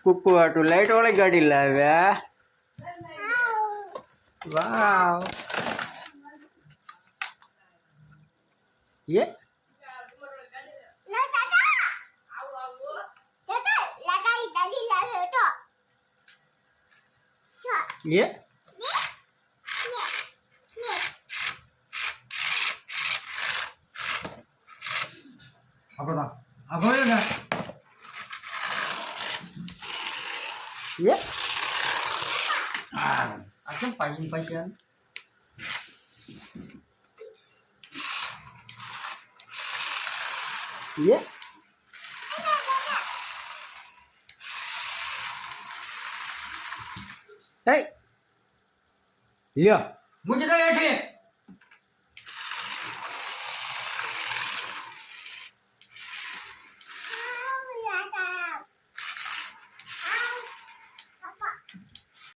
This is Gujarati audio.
કુકુ આટું લાઈટ વાળી ગાડી લાવ્યા. વાવ યે યે Apa ya enggak? યે Aku paling-paling. યે હે લ્યો Mungkin saya sih.